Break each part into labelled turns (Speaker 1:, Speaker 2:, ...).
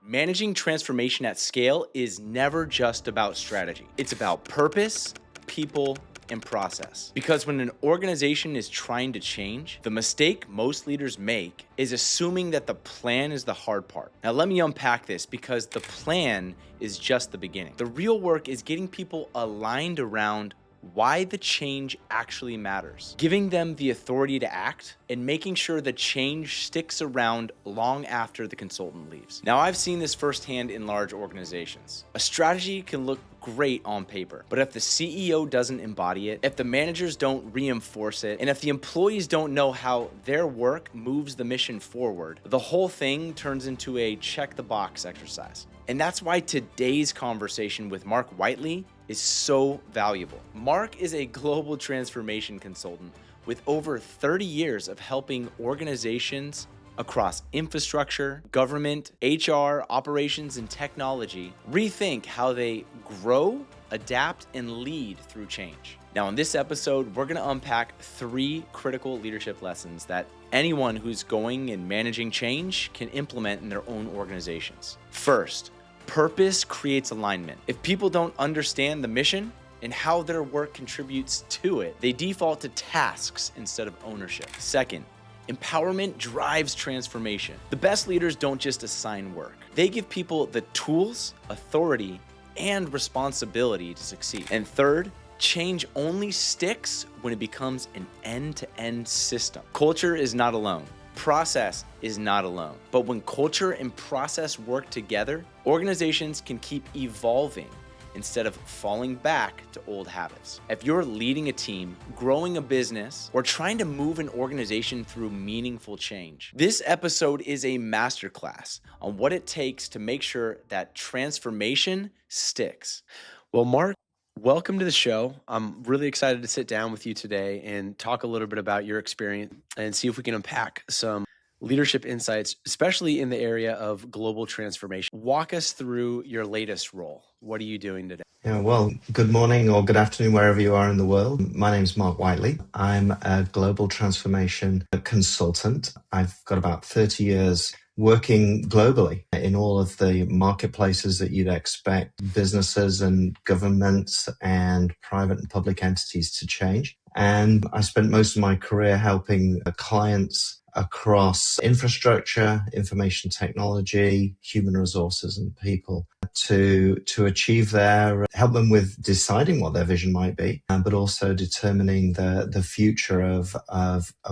Speaker 1: Managing transformation at scale is never just about strategy. It's about purpose, people, and process. Because when an organization is trying to change, the mistake most leaders make is assuming that the plan is the hard part. Now, let me unpack this because the plan is just the beginning. The real work is getting people aligned around why the change actually matters, giving them the authority to act, and making sure the change sticks around long after the consultant leaves. Now, I've seen this firsthand in large organizations. A strategy can look great on paper, but if the CEO doesn't embody it, if the managers don't reinforce it, and if the employees don't know how their work moves the mission forward, the whole thing turns into a check the box exercise. And that's why today's conversation with Mark Whiteley is so valuable. Mark is a global transformation consultant with over 30 years of helping organizations across infrastructure, government, HR, operations, and technology rethink how they grow, adapt, and lead through change. Now, in this episode, we're going to unpack 3 critical leadership lessons that anyone who's going and managing change can implement in their own organizations. First, purpose creates alignment. If people don't understand the mission and how their work contributes to it, they default to tasks instead of ownership. Second, empowerment drives transformation. The best leaders don't just assign work. They give people the tools, authority, and responsibility to succeed. And third, change only sticks when it becomes an end-to-end system. Culture is not alone. Process is not alone. But when culture and process work together, organizations can keep evolving instead of falling back to old habits. If you're leading a team, growing a business, or trying to move an organization through meaningful change, this episode is a masterclass on what it takes to make sure that transformation sticks. Well, Mark, welcome to the show. I'm really excited to sit down with you today and talk a little bit about your experience and see if we can unpack some leadership insights, especially in the area of global transformation. Walk us through your latest role. What are you doing today?
Speaker 2: Yeah, well, good morning or good afternoon, wherever you are in the world. My name is Mark Whiteley. I'm a global transformation consultant. I've got about 30 years working globally in all of the marketplaces that you'd expect businesses and governments and private and public entities to change. And I spent most of my career helping clients across infrastructure, information technology, human resources, and people to achieve help them with deciding what their vision might be, but also determining the future of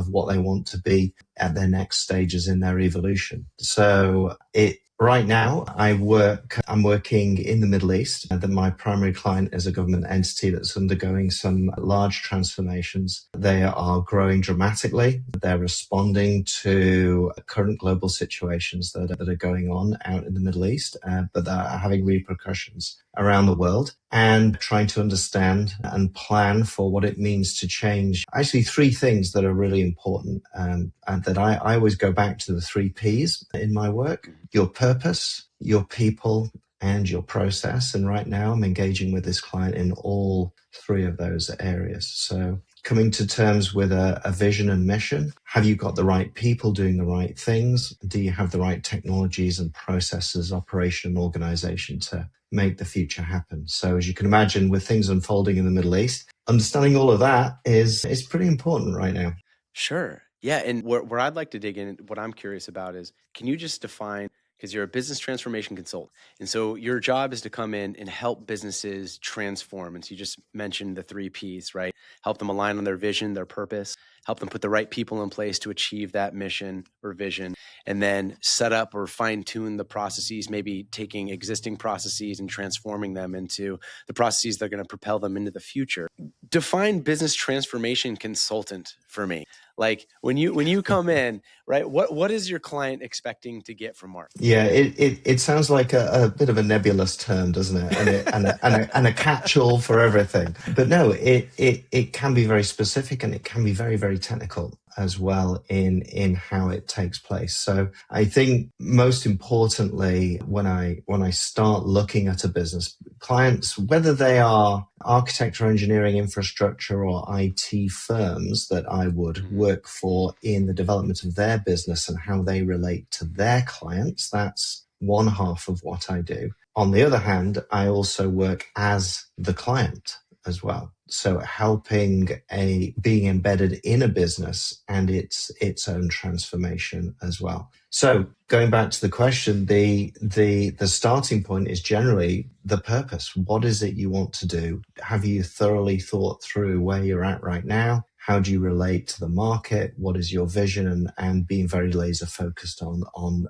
Speaker 2: what they want to be at their next stages in their evolution. So right now, I'm working in the Middle East. My primary client is a government entity that's undergoing some large transformations. They are growing dramatically. They're responding to current global situations that are going on out in the Middle East, but that are having repercussions around the world, and trying to understand and plan for what it means to change. Actually, 3 things that are really important, and that I always go back to the 3 Ps in my work: your purpose, your people, and your process. And right now I'm engaging with this client in all 3 of those areas. So coming to terms with a vision and mission. Have you got the right people doing the right things? Do you have the right technologies and processes, operation, and organization to make the future happen? So as you can imagine, with things unfolding in the Middle East, understanding all of that is pretty important right now.
Speaker 1: Sure. Yeah. And where I'd like to dig in, what I'm curious about is, can you just define, because you're a business transformation consultant, and so your job is to come in and help businesses transform. And so you just mentioned the 3 Ps, right? Help them align on their vision, their purpose, help them put the right people in place to achieve that mission or vision, and then set up or fine tune the processes, maybe taking existing processes and transforming them into the processes that are going to propel them into the future. Define business transformation consultant for me. Like when you come in, right? What is your client expecting to get from Mark?
Speaker 2: Yeah, it sounds like a bit of a nebulous term, doesn't it? And a catch-all for everything. But no, it can be very specific, and it can be very, very technical as well in how it takes place. So I think most importantly, when I start looking at a business, clients, whether they are architecture, engineering, infrastructure, or IT firms that I would work for in the development of their business and how they relate to their clients, that's one half of what I do. On the other hand, I also work as the client as well. So helping being embedded in a business and its own transformation as well. So going back to the question, the starting point is generally the purpose. What is it you want to do? Have you thoroughly thought through where you're at right now? How do you relate to the market? What is your vision? And being very laser focused on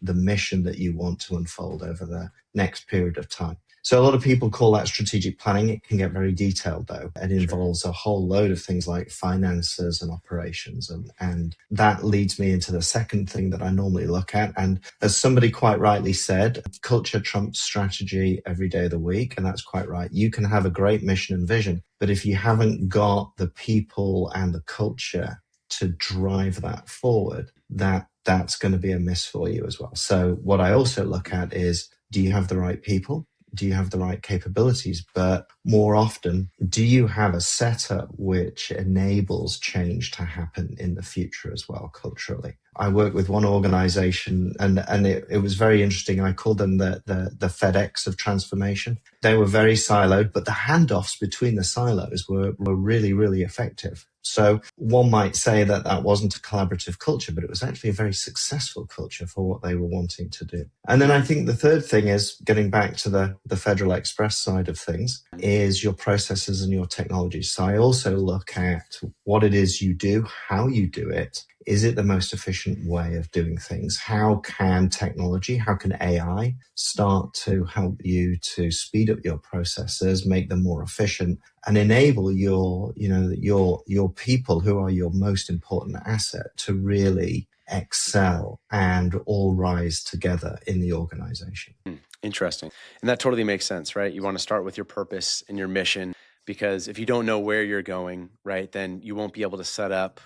Speaker 2: the mission that you want to unfold over the next period of time. So a lot of people call that strategic planning. It can get very detailed though. It involves a whole load of things like finances and operations. And that leads me into the second thing that I normally look at. And as somebody quite rightly said, culture trumps strategy every day of the week. And that's quite right. You can have a great mission and vision, but if you haven't got the people and the culture to drive that forward, that's going to be a miss for you as well. So what I also look at is, do you have the right people? Do you have the right capabilities? But more often, do you have a setup which enables change to happen in the future as well, culturally? I work with one organization and it was very interesting. I called them the FedEx of transformation. They were very siloed, but the handoffs between the silos were really, really effective. So one might say that that wasn't a collaborative culture, but it was actually a very successful culture for what they were wanting to do. And then I think the third thing is, getting back to the Federal Express side of things, is your processes and your technologies. So I also look at what it is you do, how you do it. Is it the most efficient way of doing things? How can technology, how can AI start to help you to speed up your processes, make them more efficient, and enable your people who are your most important asset to really excel and all rise together in the organization?
Speaker 3: Interesting. And that totally makes sense, right? You want to start with your purpose and your mission, because if you don't know where you're going, right, then you won't be able to set up,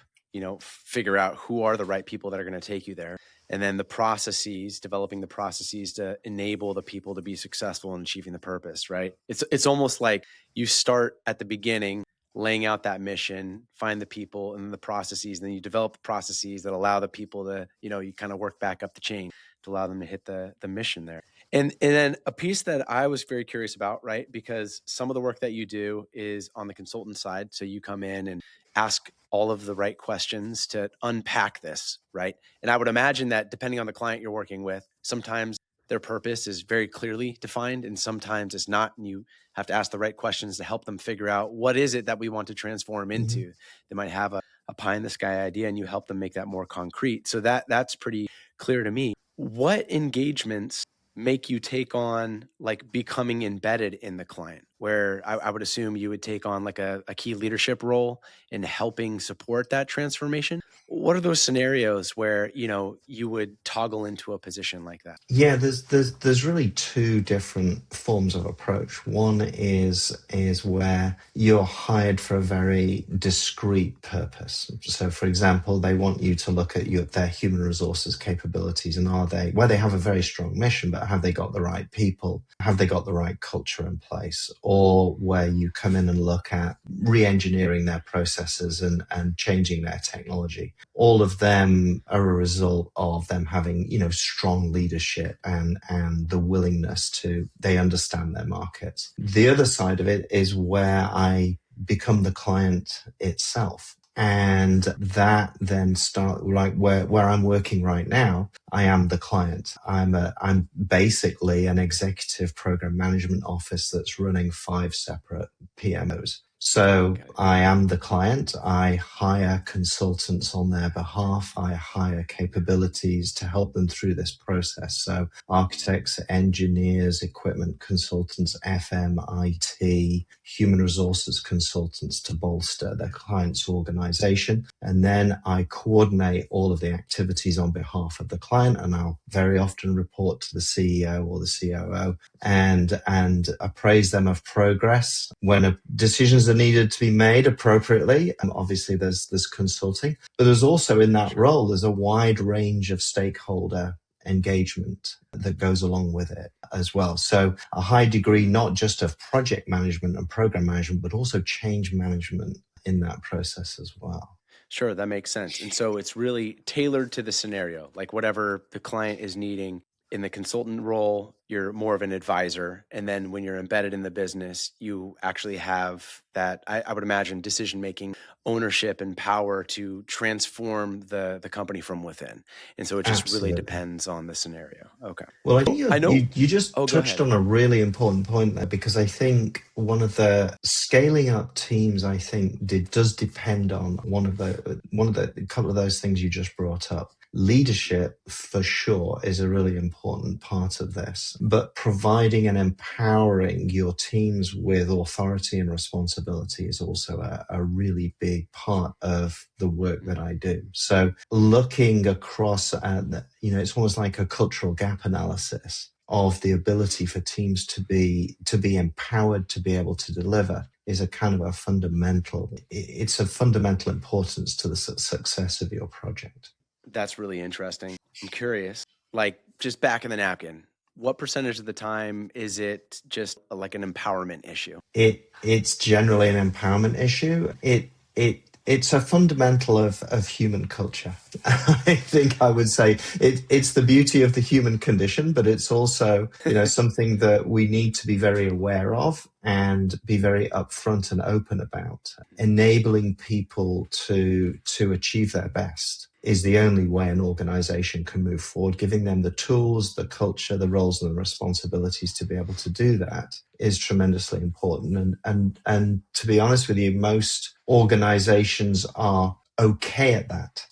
Speaker 3: figure out who are the right people that are going to take you there. And then the processes, developing the processes to enable the people to be successful in achieving the purpose, right? It's almost like you start at the beginning, laying out that mission, find the people and the processes, and then you develop the processes that allow the people to, you kind of work back up the chain to allow them to hit the mission there. And then a piece that I was very curious about, right? Because some of the work that you do is on the consultant side. So you come in and ask all of the right questions to unpack this, right? And I would imagine that depending on the client you're working with, sometimes their purpose is very clearly defined and sometimes it's not. And you have to ask the right questions to help them figure out what is it that we want to transform into. They might have a pie in the sky idea and you help them make that more concrete. So that's pretty clear to me. What engagements make you take on like becoming embedded in the client, where I would assume you would take on like a key leadership role in helping support that transformation? What are those scenarios where, you would toggle into a position like that?
Speaker 2: Yeah, there's really two different forms of approach. One is where you're hired for a very discrete purpose. So, for example, they want you to look at their human resources capabilities, and where they have a very strong mission, but have they got the right people? Have they got the right culture in place? Or where you come in and look at re-engineering their processes and changing their technology. All of them are a result of them having, strong leadership and the willingness they understand their markets. The other side of it is where I become the client itself. And that then start like where I'm working right now, I am the client. I'm basically an executive program management office that's running 5 separate PMOs. So I am the client. I hire consultants on their behalf. I hire capabilities to help them through this process. So architects, engineers, equipment consultants, FM, IT, human resources consultants to bolster their client's organization. And then I coordinate all of the activities on behalf of the client. And I'll very often report to the CEO or the COO and appraise them of progress when decisions are needed to be made appropriately. And obviously there's consulting, but there's also in that role, there's a wide range of stakeholder engagement that goes along with it as well. So a high degree, not just of project management and program management, but also change management in that process as well.
Speaker 3: Sure, that makes sense. And so it's really tailored to the scenario, like whatever the client is needing in the consultant role, you're more of an advisor. And then when you're embedded in the business, you actually have that, I would imagine, decision-making, ownership, and power to transform the company from within. And so it just really
Speaker 2: Absolutely.
Speaker 3: depends on the scenario. Okay.
Speaker 2: Well, I think
Speaker 3: I know.
Speaker 2: you just
Speaker 3: Oh, go
Speaker 2: touched
Speaker 3: ahead.
Speaker 2: on a really important point there, because I think one of the scaling up teams, I think, does depend on one of the couple of those things you just brought up. Leadership, for sure, is a really important part of this, but providing and empowering your teams with authority and responsibility is also a really big part of the work that I do. So looking across at, it's almost like a cultural gap analysis of the ability for teams to be empowered to be able to deliver is a kind of a fundamental, it's a fundamental importance to the success of your project.
Speaker 3: That's really interesting. I'm curious, like just back in the napkin, what percentage of the time is it just like an empowerment issue?
Speaker 2: It's generally an empowerment issue. It's a fundamental of human culture. I think I would say it's the beauty of the human condition, but it's also, something that we need to be very aware of and be very upfront and open about. Enabling people to achieve their best is the only way an organization can move forward. Giving them the tools, the culture, the roles and the responsibilities to be able to do that is tremendously important. And to be honest with you, most organizations are okay at that.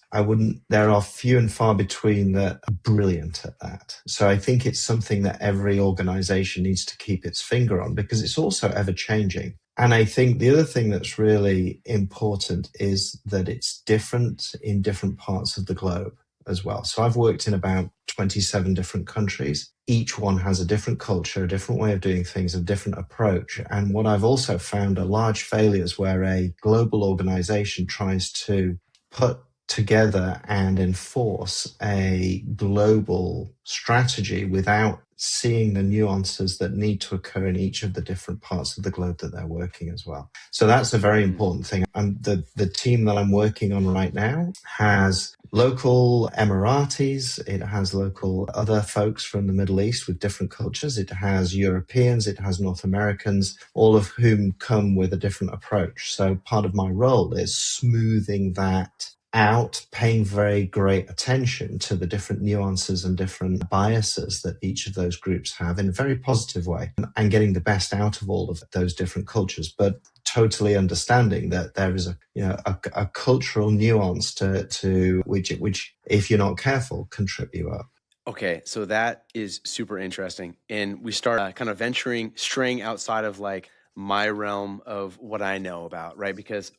Speaker 2: There are few and far between that are brilliant at that. So I think it's something that every organization needs to keep its finger on, because it's also ever changing. And I think the other thing that's really important is that it's different in different parts of the globe as well. So I've worked in about 27 different countries. Each one has a different culture, a different way of doing things, a different approach. And what I've also found are large failures where a global organization tries to put together and enforce a global strategy without seeing the nuances that need to occur in each of the different parts of the globe that they're working as well. So that's a very important thing. And the team that I'm working on right now has local Emiratis, it has local other folks from the Middle East with different cultures, it has Europeans, it has North Americans, all of whom come with a different approach. So part of my role is smoothing that out, paying very great attention to the different nuances and different biases that each of those groups have in a very positive way, and getting the best out of all of those different cultures, but totally understanding that there is a cultural nuance to which if you're not careful can trip you up.
Speaker 3: Okay, so that is super interesting. And we start kind of straying outside of like my realm of what I know about, right? Because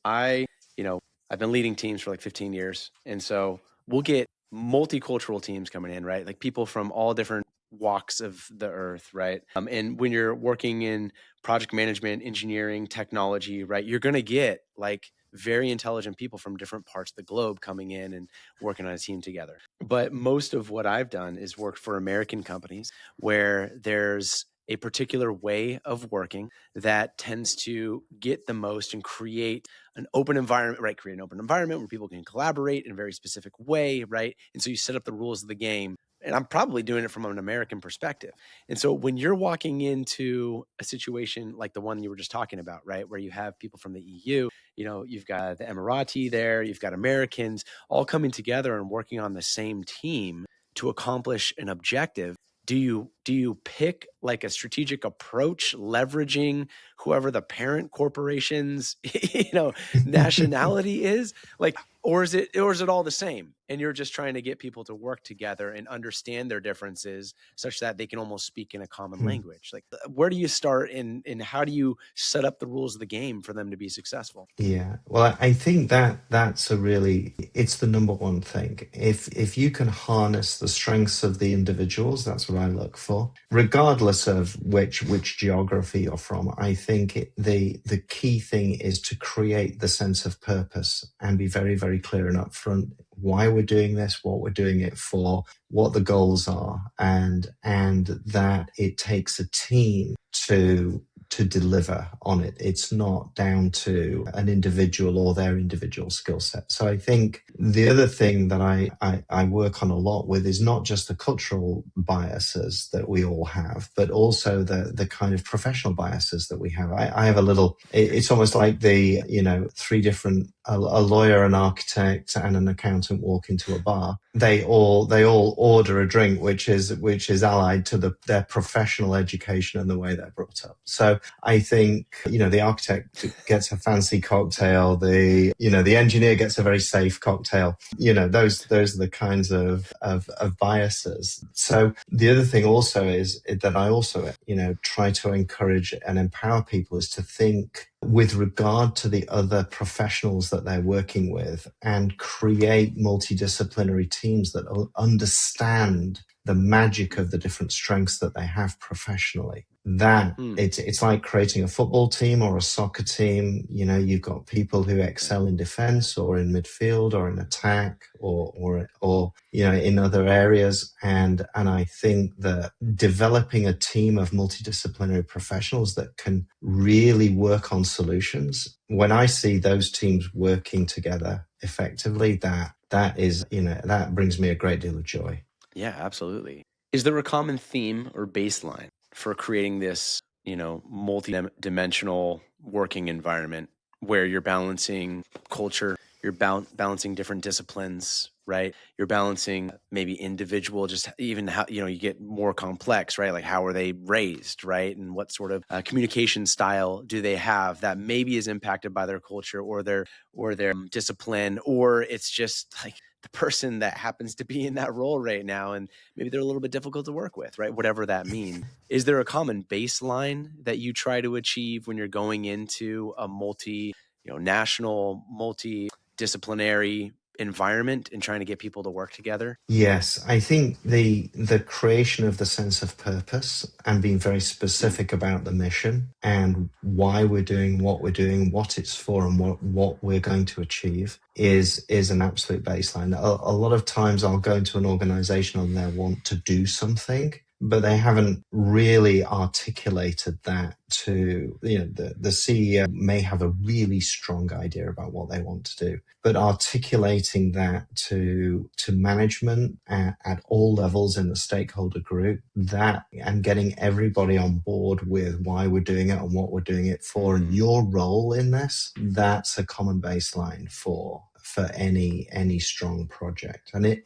Speaker 3: I've been leading teams for like 15 years. And so we'll get multicultural teams coming in, right? Like people from all different walks of the earth, right? And when you're working in project management, engineering, technology, right, you're going to get like very intelligent people from different parts of the globe coming in and working on a team together. But most of what I've done is worked for American companies where there's a particular way of working that tends to get the most and create an open environment, right? Create an open environment where people can collaborate in a very specific way, right? And so you set up the rules of the game. And I'm probably doing it from an American perspective. And so when you're walking into a situation like the one you were just talking about, right, where you have people from the EU, you've got the Emirati there, you've got Americans all coming together and working on the same team to accomplish an objective. Do you pick like a strategic approach, leveraging whoever the parent corporation's nationality is, like, or is it all the same? And you're just trying to get people to work together and understand their differences such that they can almost speak in a common language. Like, where do you start and how do you set up the rules of the game for them to be successful?
Speaker 2: Yeah, well, I think that's it's the number one thing. If you can harness the strengths of the individuals, that's what I look for, regardless of which geography you're from. I think the key thing is to create the sense of purpose and be very, very clear and upfront why we're doing this, what we're doing it for, what the goals are, and that it takes a team to to deliver on it. It's not down to an individual or their individual skill set. So I think the other thing that I work on a lot with is not just the cultural biases that we all have, but also the kind of professional biases that we have. I have a little, it's almost like the, three different, a lawyer, an architect, and an accountant walk into a bar. They all order a drink which is allied to their professional education and the way they're brought up. So I think, the architect gets a fancy cocktail, the engineer gets a very safe cocktail. Those are the kinds of biases. So the other thing also is that I also, try to encourage and empower people is to think with regard to the other professionals that they're working with and create multidisciplinary teams that understand the magic of the different strengths that they have professionally. That it's like creating a football team or a soccer team. You've got people who excel in defense or in midfield or in attack or in other areas. And I think that developing a team of multidisciplinary professionals that can really work on solutions, when I see those teams working together effectively, that is, that brings me a great deal of joy.
Speaker 3: Yeah, absolutely. Is there a common theme or baseline for creating this, multi-dimensional working environment where you're balancing culture, you're balancing different disciplines, right? You're balancing maybe individual, just even how, you get more complex, right? Like how are they raised, right? And what sort of communication style do they have that maybe is impacted by their culture or their discipline, or it's just like the person that happens to be in that role right now, and maybe they're a little bit difficult to work with, right? Whatever that means. Is there a common baseline that you try to achieve when you're going into a national, multidisciplinary environment and trying to get people to work together?
Speaker 2: Yes, I think the creation of the sense of purpose and being very specific about the mission and why we're doing, what it's for, and what we're going to achieve is an absolute baseline. A lot of times I'll go into an organization and they'll want to do something, but they haven't really articulated that to, the CEO may have a really strong idea about what they want to do, but articulating that to management at all levels in the stakeholder group, that and getting everybody on board with why we're doing it and what we're doing it for and your role in this, that's a common baseline for any strong project. And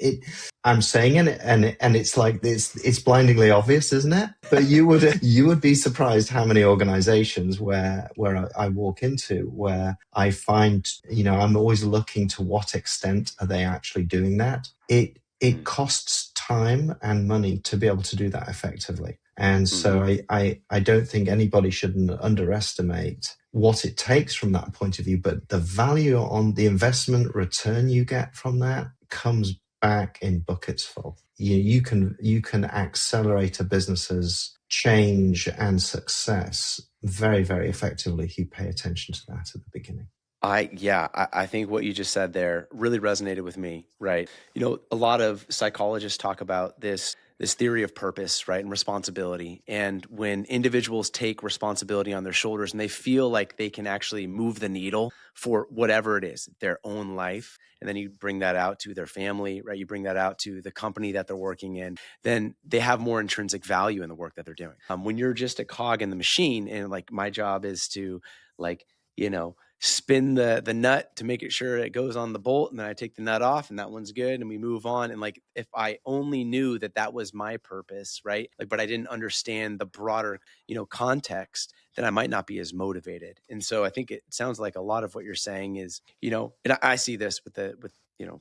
Speaker 2: I'm saying it and it's like it's blindingly obvious, isn't it? But you would be surprised how many organizations where I walk into where I find, I'm always looking to what extent are they actually doing that. It costs time and money to be able to do that effectively. And so I don't think anybody should underestimate what it takes from that point of view, but the value on the investment return you get from that comes back in buckets full. You can accelerate a business's change and success very, very effectively if you pay attention to that at the beginning.
Speaker 3: I think what you just said there really resonated with me, right? A lot of psychologists talk about this theory of purpose, right, and responsibility. And when individuals take responsibility on their shoulders and they feel like they can actually move the needle for whatever it is, their own life, and then you bring that out to their family, right? You bring that out to the company that they're working in, then they have more intrinsic value in the work that they're doing. When you're just a cog in the machine, and like my job is to spin the nut to make it sure it goes on the bolt, and then I take the nut off and that one's good and we move on. And like, if I only knew that was my purpose, right? Like, but I didn't understand the broader, context, then I might not be as motivated. And so I think it sounds like a lot of what you're saying is, and I see this with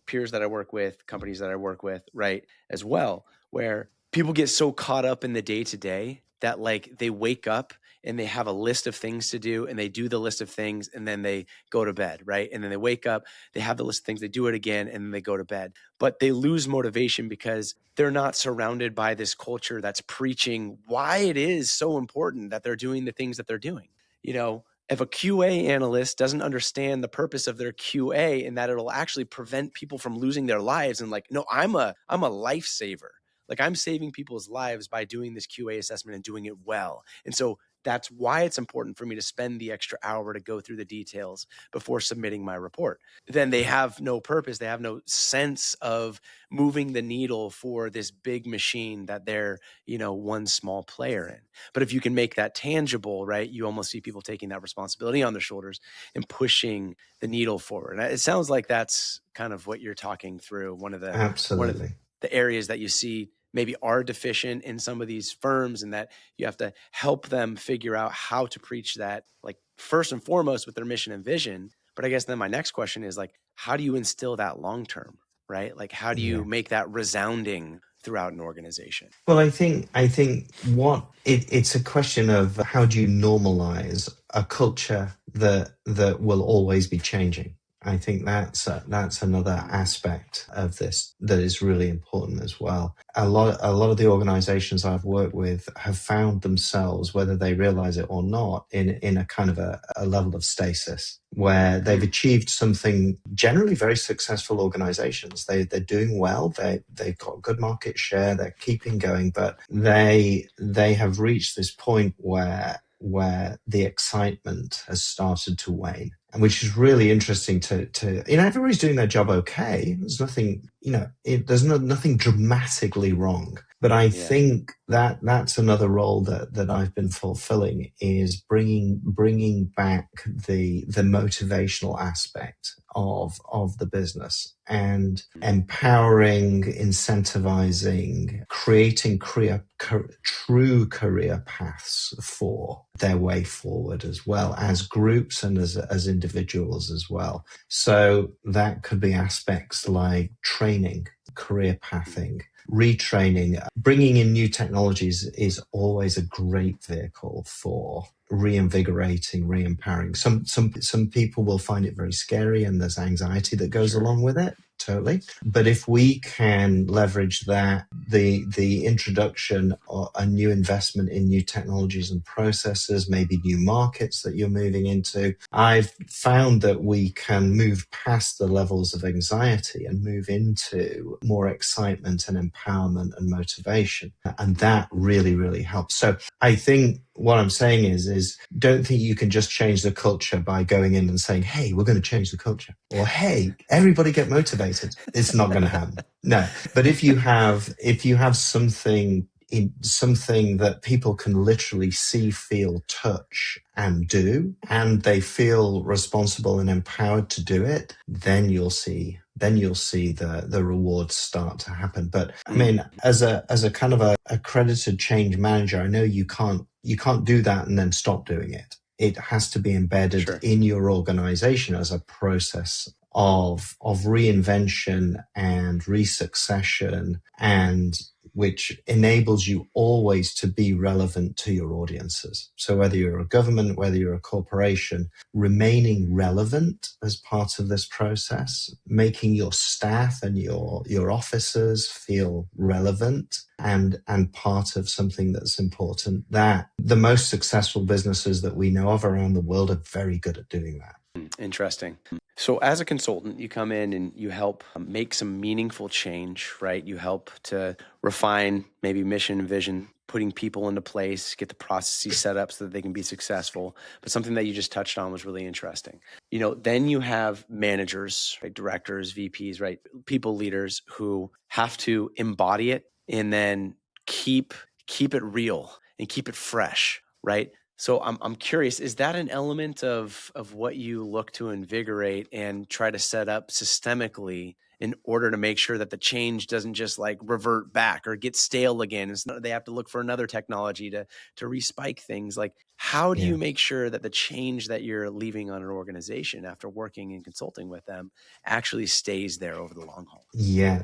Speaker 3: peers that I work with, companies that I work with, right, as well, where people get so caught up in the day to day that like they wake up and they have a list of things to do and they do the list of things and then they go to bed, right? And then they wake up, they have the list of things, they do it again, and then they go to bed. But they lose motivation because they're not surrounded by this culture that's preaching why it is so important that they're doing the things that they're doing. If a QA analyst doesn't understand the purpose of their QA and that it'll actually prevent people from losing their lives, and like, no, I'm a lifesaver. Like, I'm saving people's lives by doing this QA assessment and doing it well. And so that's why it's important for me to spend the extra hour to go through the details before submitting my report. Then they have no purpose. They have no sense of moving the needle for this big machine that they're, one small player in. But if you can make that tangible, right, you almost see people taking that responsibility on their shoulders and pushing the needle forward. And it sounds like that's kind of what you're talking through. One of
Speaker 2: Absolutely.
Speaker 3: the areas that you see maybe are deficient in some of these firms, and that you have to help them figure out how to preach that, like, first and foremost with their mission and vision. But I guess then my next question is, like, how do you instill that long term, right? Like, how do you make that resounding throughout an organization?
Speaker 2: Well, I think it's a question of how do you normalize a culture that will always be changing. I think that's another aspect of this that is really important as well. A lot of the organizations I've worked with have found themselves, whether they realize it or not, in a kind of a level of stasis where they've achieved something. Generally very successful organizations. They're doing well. They've got good market share. They're keeping going, but they have reached this point where the excitement has started to wane, and which is really interesting to everybody's doing their job okay. There's nothing, there's nothing dramatically wrong. But I think that's another role that I've been fulfilling, is bringing back the motivational aspect of the business, and empowering, incentivizing, creating true career paths for their way forward, as well as groups and as individuals as well. So that could be aspects like training, career pathing, retraining. Bringing in new technologies is always a great vehicle for reinvigorating, re-empowering. Some people will find it very scary, and there's anxiety that goes along with it. Totally. But if we can leverage that, the introduction or a new investment in new technologies and processes, maybe new markets that you're moving into, I've found that we can move past the levels of anxiety and move into more excitement and empowerment and motivation. And that really, really helps. So I think what I'm saying is don't think you can just change the culture by going in and saying, hey, we're going to change the culture, or hey, everybody get motivated. It's not going to happen. No. But if you have something that people can literally see, feel, touch, and do, and they feel responsible and empowered to do it, then you'll see the rewards start to happen. But I mean, as a kind of a accredited change manager, I know you can't do that and then stop doing it. It has to be embedded in your organization as a process of reinvention and resuccession, and which enables you always to be relevant to your audiences. So whether you're a government, whether you're a corporation, remaining relevant as part of this process, making your staff and your officers feel relevant and part of something that's important. That the most successful businesses that we know of around the world are very good at doing that.
Speaker 3: Interesting. So as a consultant, you come in and you help make some meaningful change, right? You help to refine maybe mission and vision, putting people into place, get the processes set up so that they can be successful. But something that you just touched on was really interesting. Then you have managers, right? Directors, VPs, right? People leaders who have to embody it and then keep it real and keep it fresh, right? So I'm curious, is that an element of what you look to invigorate and try to set up systemically in order to make sure that the change doesn't just like revert back or get stale again? They have to look for another technology to respike things. Like, how do you make sure that the change that you're leaving on an organization after working and consulting with them actually stays there over the long haul?
Speaker 2: Yeah,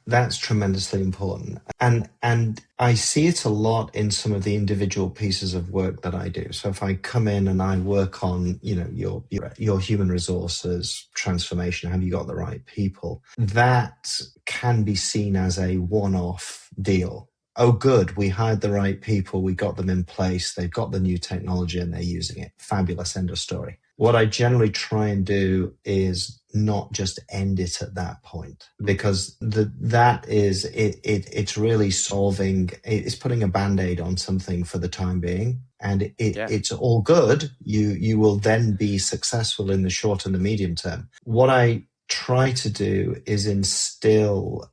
Speaker 2: that's tremendously important. And I see it a lot in some of the individual pieces of work that I do. So if I come in and I work on, your human resources transformation, have you got the right people? That can be seen as a one-off deal. Oh, good, we hired the right people, we got them in place, they've got the new technology and they're using it. Fabulous, end of story. what I generally try and do is not just end it at that point, because it's really it's putting a band-aid on something for the time being, and it's all good. You will then be successful in the short and the medium term. What I try to do is instill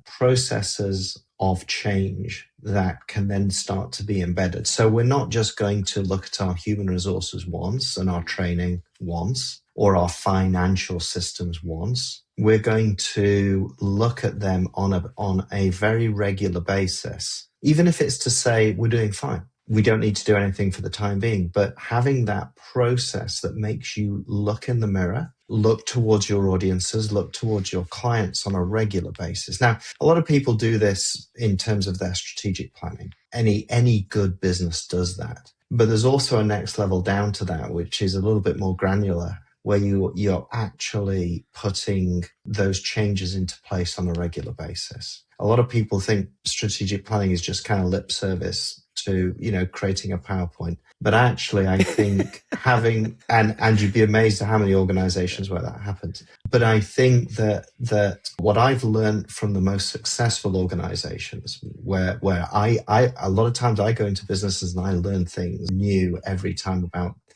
Speaker 2: processes of change that can then start to be embedded. So we're not just going to look at our human resources once and our training once or our financial systems once. We're going to look at them on a very regular basis, even if it's to say we're doing fine. We don't need to do anything for the time being, but having that process that makes you look in the mirror, look towards your audiences, look towards your clients on a regular basis. Now, a lot of people do this in terms of their strategic planning. Any good business does that. But there's also a next level down to that, which is a little bit more granular, where you're actually putting those changes into place on a regular basis. A lot of people think strategic planning is just kind of lip service to, creating a PowerPoint. But actually, I think and you'd be amazed at how many organizations where that happens. But I think that what I've learned from the most successful organizations, where I a lot of times I go into businesses and I learn things new every time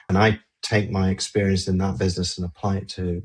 Speaker 2: and I take my experience in that business and apply it to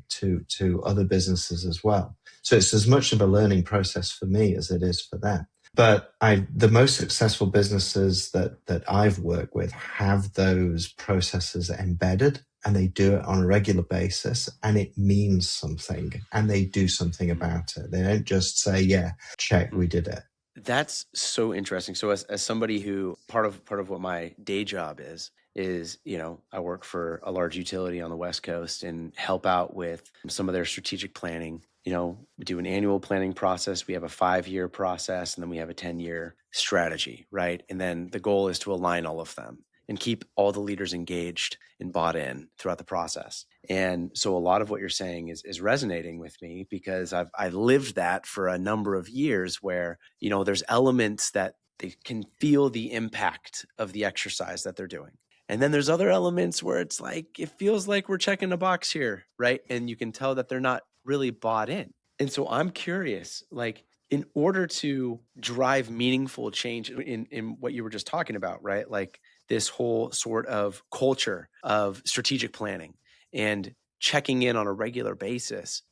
Speaker 2: other businesses as well. So it's as much of a learning process for me as it is for them. But the most successful businesses that I've worked with have those processes embedded, and they do it on a regular basis, and it means something, and they do something about it. They don't just say, yeah, check, we did it.
Speaker 3: That's so interesting. So as somebody who part of what my day job is, I work for a large utility on the West Coast and help out with some of their strategic planning. We do an annual planning process. We have a 5-year process, and then we have a 10-year strategy, right? And then the goal is to align all of them and keep all the leaders engaged and bought in throughout the process. And so a lot of what you're saying is resonating with me, because I've lived that for a number of years where, there's elements that they can feel the impact of the exercise that they're doing. And then there's other elements where it's like, it feels like we're checking a box here, right? And you can tell that they're not really bought in. And so I'm curious, like, in order to drive meaningful change in what you were just talking about, right? Like this whole sort of culture of strategic planning and checking in on a regular basis,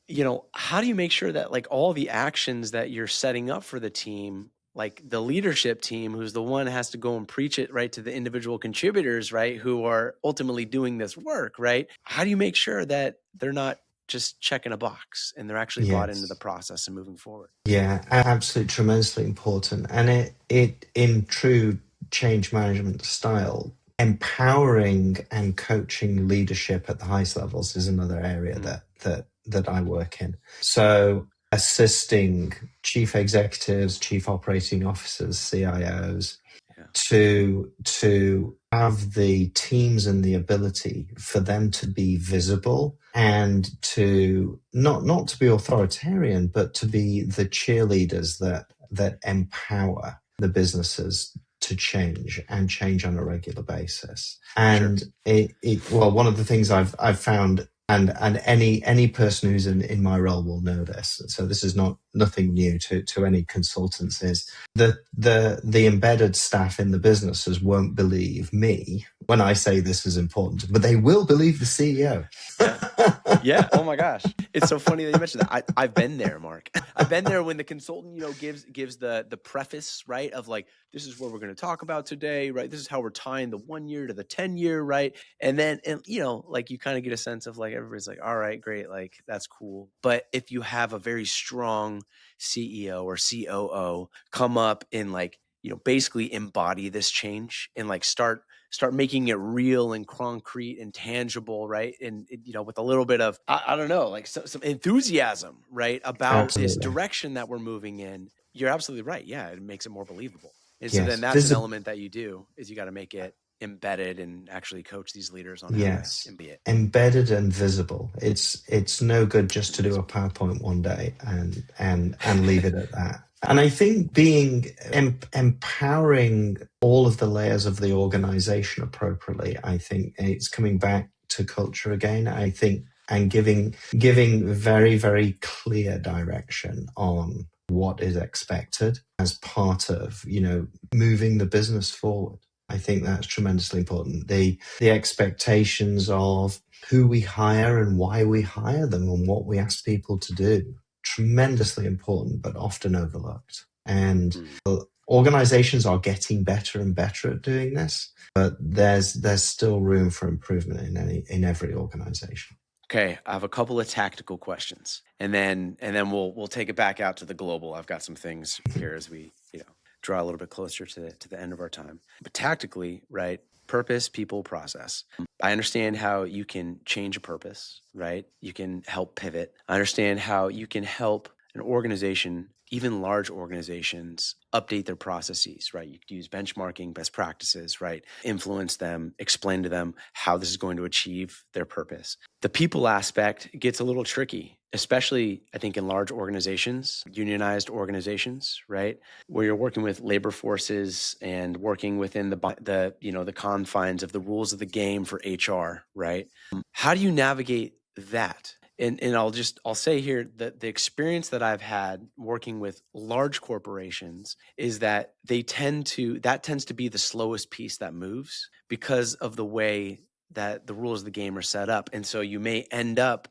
Speaker 3: how do you make sure that like all the actions that you're setting up for the team, like the leadership team, who's the one has to go and preach it right to the individual contributors, right, who are ultimately doing this work, right? How do you make sure that they're not just checking a box and they're actually bought into the process and moving forward?
Speaker 2: Yeah, absolutely, tremendously important. And it in true change management style, empowering and coaching leadership at the highest levels is another area that I work in. So assisting chief executives, chief operating officers, CIOs, to have the teams and the ability for them to be visible and to not to be authoritarian, but to be the cheerleaders that empower the businesses to change and change on a regular basis. And one of the things I've found, and any person who's in my role will know this, so this is nothing new to any consultants, is that the embedded staff in the businesses won't believe me when I say this is important, but they will believe the CEO.
Speaker 3: Yeah. Oh my gosh. It's so funny that you mentioned that. I've been there, Mark. I've been there when the consultant, gives the preface, right, of like, this is what we're going to talk about today, right? This is how we're tying the 1 year to the 10-year, right? And then, like you kind of get a sense of like, everybody's like, all right, great. Like, that's cool. But if you have a very strong CEO or COO come up and like, basically embody this change and like start making it real and concrete and tangible, right? And, with a little bit of, I don't know, like some enthusiasm, right? About this direction that we're moving in. You're absolutely right. Yeah, it makes it more believable. And so then that's an element that you do, is you got to make it embedded and actually coach these leaders on how to be it.
Speaker 2: Embedded and visible. It's no good just to do a PowerPoint one day and leave it at that. And I think empowering all of the layers of the organization appropriately, I think it's coming back to culture again, I think, and giving very, very clear direction on what is expected as part of, moving the business forward. I think that's tremendously important. The expectations of who we hire and why we hire them and what we ask people to do, tremendously important, but often overlooked. And organizations are getting better and better at doing this, but there's still room for improvement in every organization.
Speaker 3: Okay, I have a couple of tactical questions, and then we'll take it back out to the global. I've got some things here as we draw a little bit closer to the end of our time. But tactically, right? Purpose, people, process. I understand how you can change a purpose, right? You can help pivot. I understand how you can help an organization, even large organizations, update their processes, right? You could use benchmarking, best practices, right? Influence them, explain to them how this is going to achieve their purpose. The people aspect gets a little tricky, especially I think in large organizations, unionized organizations, right? Where you're working with labor forces and working within the confines of the rules of the game for HR, right? How do you navigate that? And I'll say here that the experience that I've had working with large corporations is that tends to be the slowest piece that moves because of the way that the rules of the game are set up. And so you may end up,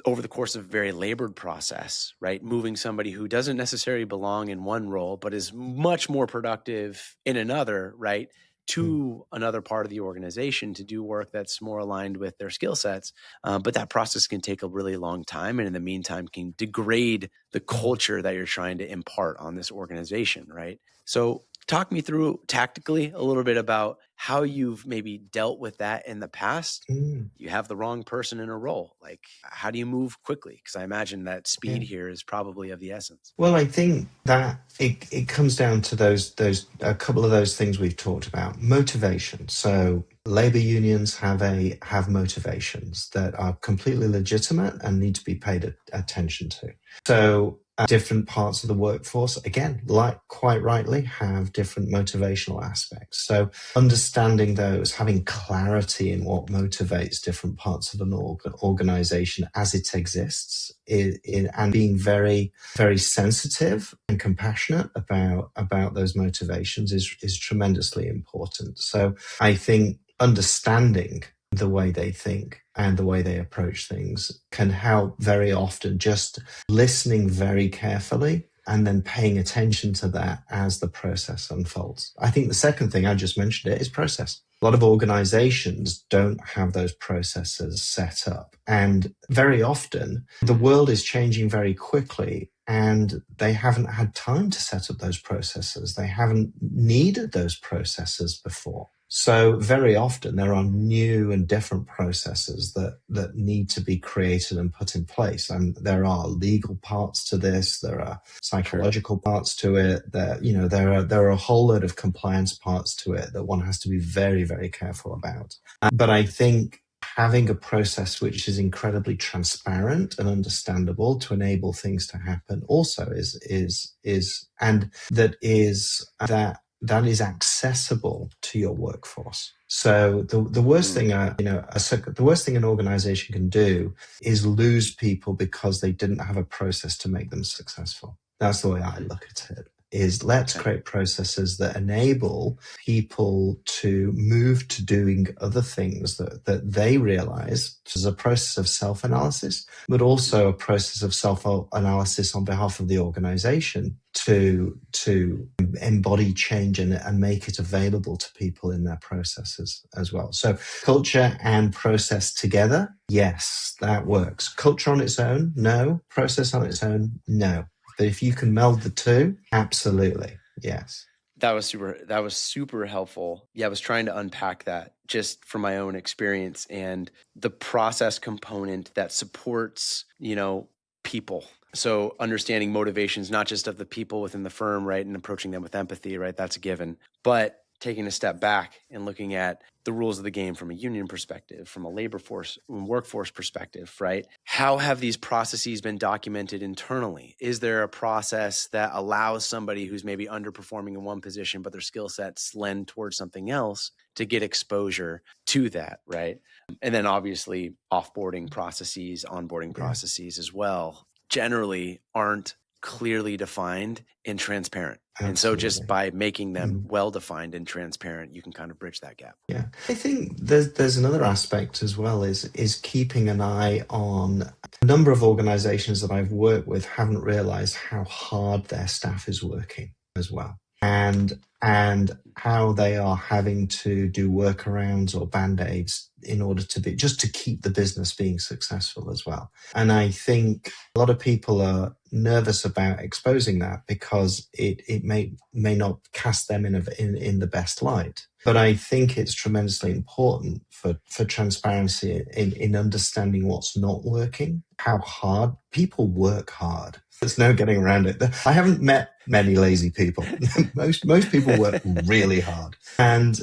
Speaker 3: over the course of a very labored process, right? Moving somebody who doesn't necessarily belong in one role, but is much more productive in another, right? To another part of the organization to do work that's more aligned with their skill sets. But that process can take a really long time. And in the meantime, can degrade the culture that you're trying to impart on this organization, right? So talk me through tactically a little bit about how you've maybe dealt with that in the past. You have the wrong person in a role. Like, how do you move quickly? Because I imagine that speed here is probably of the essence.
Speaker 2: Well, I think that it comes down to those a couple of those things we've talked about. Motivation. So labor unions have motivations that are completely legitimate and need to be paid attention to. So different parts of the workforce, again, like quite rightly, have different motivational aspects. So understanding those, having clarity in what motivates different parts of an organization as it exists, and being very, very sensitive and compassionate about those motivations is tremendously important. So I think understanding the way they think and the way they approach things can help very often, just listening very carefully and then paying attention to that as the process unfolds. I think the second thing, I just mentioned it, is process. A lot of organizations don't have those processes set up. And very often the world is changing very quickly and they haven't had time to set up those processes. They haven't needed those processes before. So very often there are new and different processes that need to be created and put in place. And there are legal parts to this. There are psychological parts to it. There are a whole load of compliance parts to it that one has to be very, very careful about. But I think having a process which is incredibly transparent and understandable to enable things to happen also is accessible to your workforce. So the worst thing the worst thing an organization can do is lose people because they didn't have a process to make them successful. That's the way I look at it. Is let's create processes that enable people to move to doing other things that they realize is a process of self-analysis, but also a process of self-analysis on behalf of the organization to embody change and make it available to people in their processes as well. So culture and process together, yes, that works. Culture on its own, no. Process on its own, no. But if you can meld the two, absolutely, yes.
Speaker 3: That was super helpful. Yeah, I was trying to unpack that just from my own experience and the process component that supports, people. So understanding motivations, not just of the people within the firm, right, and approaching them with empathy, right, that's a given. But taking a step back and looking at the rules of the game from a union perspective, from a labor force and workforce perspective, right? How have these processes been documented internally? Is there a process that allows somebody who's maybe underperforming in one position, but their skill sets lend towards something else to get exposure to that, right? And then obviously offboarding processes, onboarding processes as well, generally aren't clearly defined and transparent.
Speaker 2: Absolutely.
Speaker 3: And so just by making them well-defined and transparent, you can kind of bridge that gap.
Speaker 2: Yeah. I think there's another aspect as well is keeping an eye on a number of organizations that I've worked with haven't realized how hard their staff is working as well. And how they are having to do workarounds or band-aids in order to just to keep the business being successful as well. And I think a lot of people are nervous about exposing that because it may not cast them in the best light. But I think it's tremendously important for transparency in understanding what's not working, how hard people work hard. There's no getting around it. I haven't met many lazy people. most people work really hard. And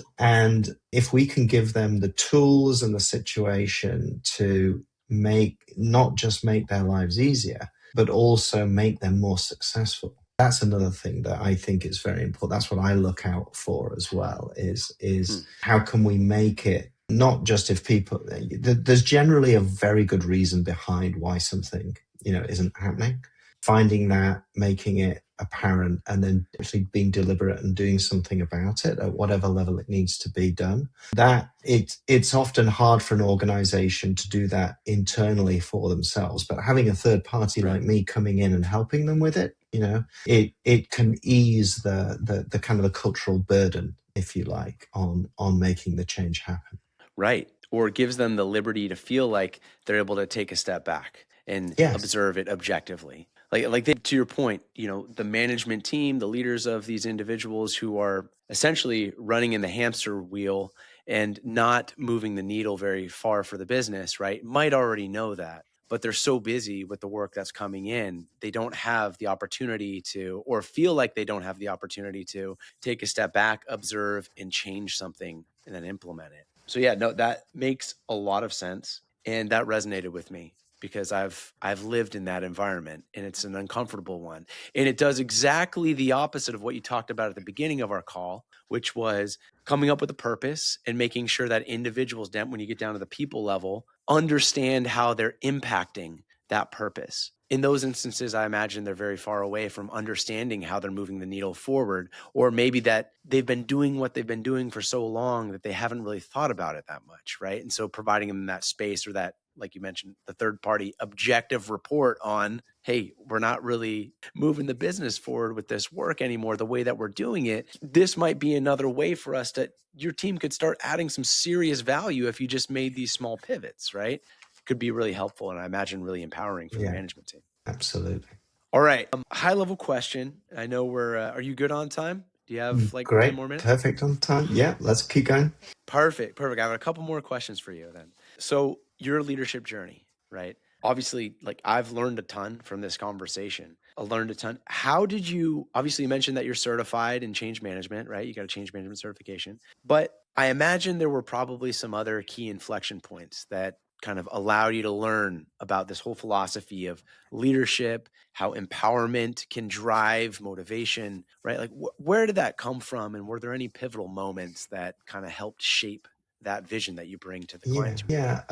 Speaker 2: if we can give them the tools and the situation to not just make their lives easier, but also make them more successful. That's another thing that I think is very important. That's what I look out for as well, is how can we make it not just if people, there's generally a very good reason behind why something, isn't happening. Finding that, making it apparent, and then actually being deliberate and doing something about it at whatever level it needs to be done. That it's often hard for an organization to do that internally for themselves, but having a third party like me coming in and helping them with it, it can ease the kind of the cultural burden, if you like, on making the change happen.
Speaker 3: Right. Or gives them the liberty to feel like they're able to take a step back and observe it objectively. To your point, the management team, the leaders of these individuals who are essentially running in the hamster wheel and not moving the needle very far for the business, right, might already know that, but they're so busy with the work that's coming in, they don't have the opportunity to, or feel like they don't have the opportunity to take a step back, observe, and change something and then implement it. So that makes a lot of sense. And that resonated with me, because I've lived in that environment, and it's an uncomfortable one. And it does exactly the opposite of what you talked about at the beginning of our call, which was coming up with a purpose and making sure that individuals, when you get down to the people level, understand how they're impacting that purpose. In those instances, I imagine they're very far away from understanding how they're moving the needle forward, or maybe that they've been doing what they've been doing for so long that they haven't really thought about it that much, right? And so providing them that space, or that, like you mentioned, the third party objective report on, hey, we're not really moving the business forward with this work anymore the way that we're doing it. This might be another way for us your team could start adding some serious value if you just made these small pivots, right? Could be really helpful, and I imagine really empowering for the management team.
Speaker 2: Absolutely.
Speaker 3: All right. High level question. I know are you good on time? Do you have
Speaker 2: Great,
Speaker 3: 10 more minutes?
Speaker 2: Perfect on time. Yeah, let's keep going.
Speaker 3: Perfect. I have a couple more questions for you then. So your leadership journey, right? Obviously, I've learned a ton from this conversation. I learned a ton. Obviously you mentioned that you're certified in change management, right? You got a change management certification, but I imagine there were probably some other key inflection points that kind of allowed you to learn about this whole philosophy of leadership, how empowerment can drive motivation, right? Where did that come from? And were there any pivotal moments that kind of helped shape that vision that you bring to the clients?
Speaker 2: Yeah.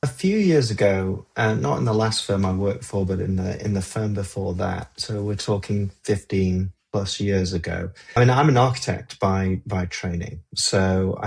Speaker 2: A few years ago, not in the last firm I worked for, but in the firm before that. So we're talking 15 plus years ago. I mean, I'm an architect by training, so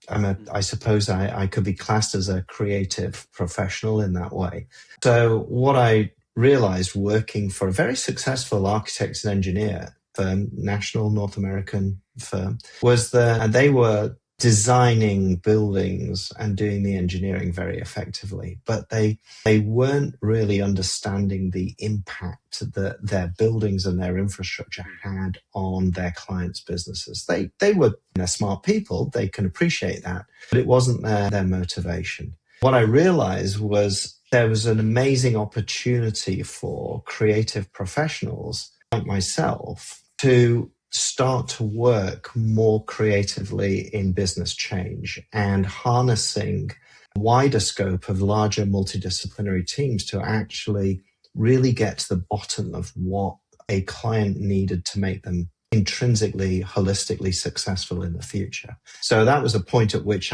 Speaker 2: I suppose I could be classed as a creative professional in that way. So what I realized working for a very successful architects and engineer firm, national North American firm, was and they were designing buildings and doing the engineering very effectively, but they weren't really understanding the impact that their buildings and their infrastructure had on their clients' businesses. They're smart people, they can appreciate that, but it wasn't their motivation. What I realized was there was an amazing opportunity for creative professionals like myself to start to work more creatively in business change and harnessing a wider scope of larger multidisciplinary teams to actually really get to the bottom of what a client needed to make them intrinsically, holistically successful in the future. So that was a point at which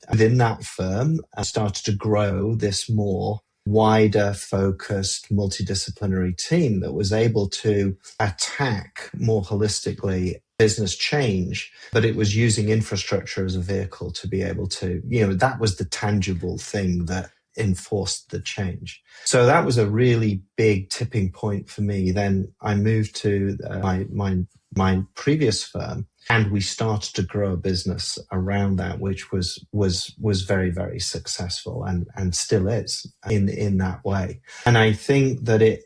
Speaker 2: within that firm, I started to grow this more wider focused multidisciplinary team that was able to attack more holistically business change, but it was using infrastructure as a vehicle to be able to, that was the tangible thing that enforced the change. So that was a really big tipping point for me. Then I moved to my previous firm, and we started to grow a business around that, which was very, very successful and still is in that way. And I think that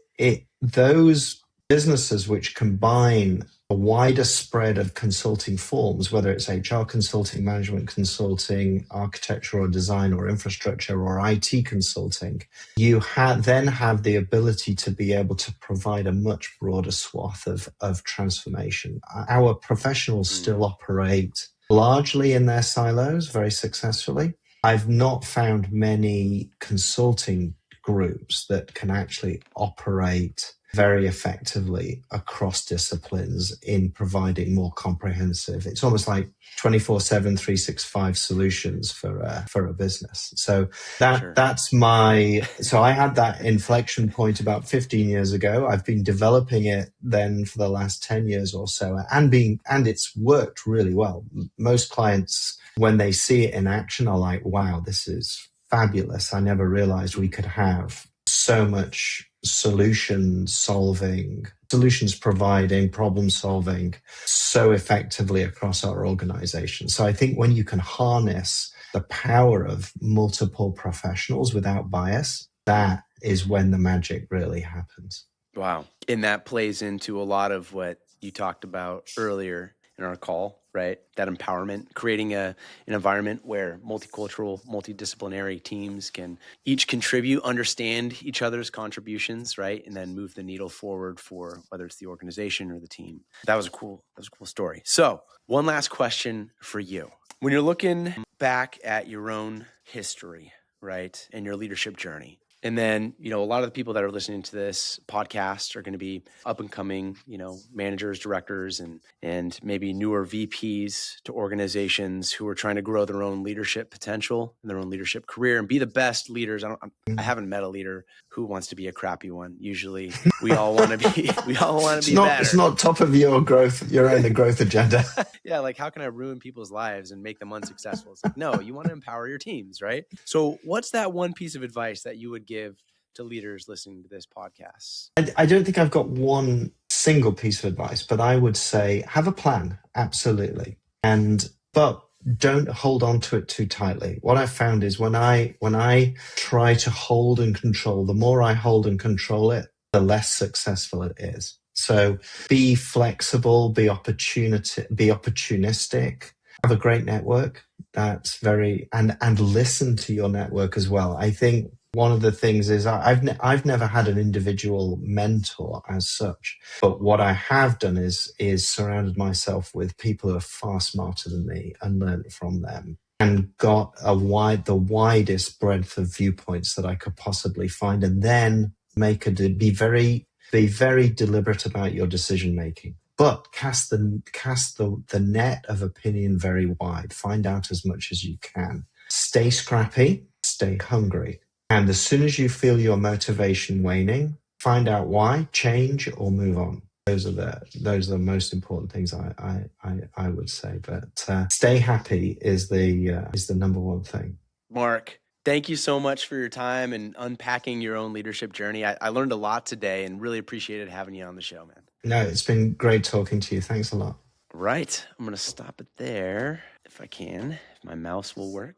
Speaker 2: those businesses which combine a wider spread of consulting forms, whether it's HR consulting, management consulting, architecture or design or infrastructure or IT consulting, you then have the ability to be able to provide a much broader swath of transformation. Our professionals still operate largely in their silos very successfully. I've not found many consulting groups that can actually operate very effectively across disciplines in providing more comprehensive. It's almost like 24/7, 365 solutions for a business. So that's so I had that inflection point about 15 years ago. I've been developing it then for the last 10 years or so, and it's worked really well. Most clients, when they see it in action, are like, wow, this is fabulous. I never realized we could have so much solutions providing, problem solving so effectively across our organization. So I think when you can harness the power of multiple professionals without bias, that is when the magic really happens.
Speaker 3: Wow. And that plays into a lot of what you talked about earlier in our call, right? That empowerment, creating an environment where multicultural, multidisciplinary teams can each contribute, understand each other's contributions, right? And then move the needle forward for whether it's the organization or the team. That was a cool story. So one last question for you. When you're looking back at your own history, right, and your leadership journey, and then, a lot of the people that are listening to this podcast are going to be up and coming, managers, directors, and maybe newer VPs to organizations who are trying to grow their own leadership potential and their own leadership career and be the best leaders. I haven't met a leader who wants to be a crappy one. Usually we all want to be better.
Speaker 2: It's not top of your own growth agenda.
Speaker 3: Yeah. Like, how can I ruin people's lives and make them unsuccessful? It's like, no, you want to empower your teams, right? So what's that one piece of advice that you would give to leaders listening to this podcast?
Speaker 2: I don't think I've got one single piece of advice, but I would say have a plan. Absolutely. But don't hold on to it too tightly. What I found is when I try to hold and control, the more I hold and control it, the less successful it is. So be flexible, be opportunistic, have a great network. That's and listen to your network as well. I think one of the things is I've never had an individual mentor as such, but what I have done is surrounded myself with people who are far smarter than me and learned from them and got the widest breadth of viewpoints that I could possibly find, and then be very deliberate about your decision making. But cast the net of opinion very wide. Find out as much as you can. Stay scrappy, stay hungry. And as soon as you feel your motivation waning, find out why, change or move on. Those are the most important things I would say. But stay happy is the number one thing.
Speaker 3: Mark, thank you so much for your time and unpacking your own leadership journey. I learned a lot today and really appreciated having you on the show, man.
Speaker 2: No, it's been great talking to you. Thanks a lot.
Speaker 3: Right. I'm going to stop it there if I can, if my mouse will work.